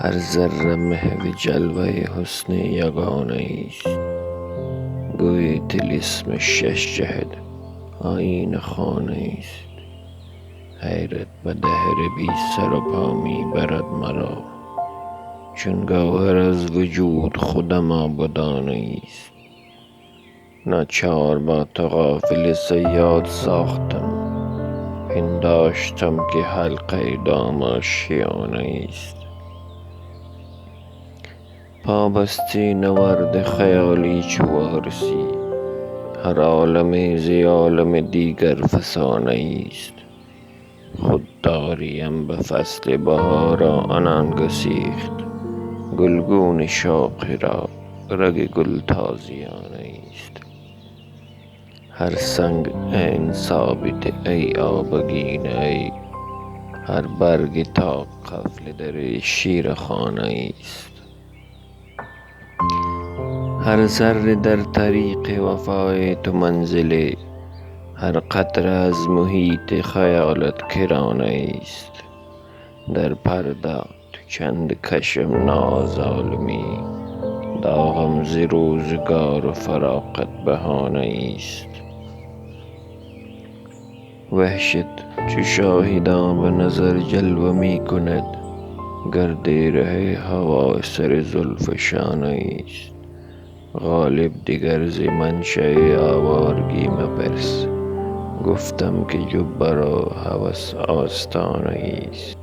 هر ذره محو جلوه حسن یگانه است. گویی طلسم شش جهت آیینه خانه است. حیرت به دهر بی سر و پا می برد مرا، چون گوهر از وجود خودم آبادانه است. ناچار با تو قافله صیاد ساختم، پنداشتم که حلقه دام آشیانه است. پابستی نورد خیالی چو وارسی، هر عالمی ز عالم دیگر فسانه است. خودداریم به فصل بهار آنان گسیخت، گلگون شاخی را رگ گل تازیانه است. هر سنگ عین ثابت ای آبگینه ای، هر برگ تاک قفل در شیرخانه است. هر ذره در طریق وفای تو منزلی، هر قطره از محیط خیالت کرانه است. در پرده تو چند کشم ناز عالمی، داغم ز روزگار و فراقت بهانه است. وحشت چو شاهدان به نظر جلوه می کند، گرد ره هوا سر زلف شانه است. غالب دیگر ز منشأ آوارگی مپرس، گفتم که جبه را هوس آستانه است.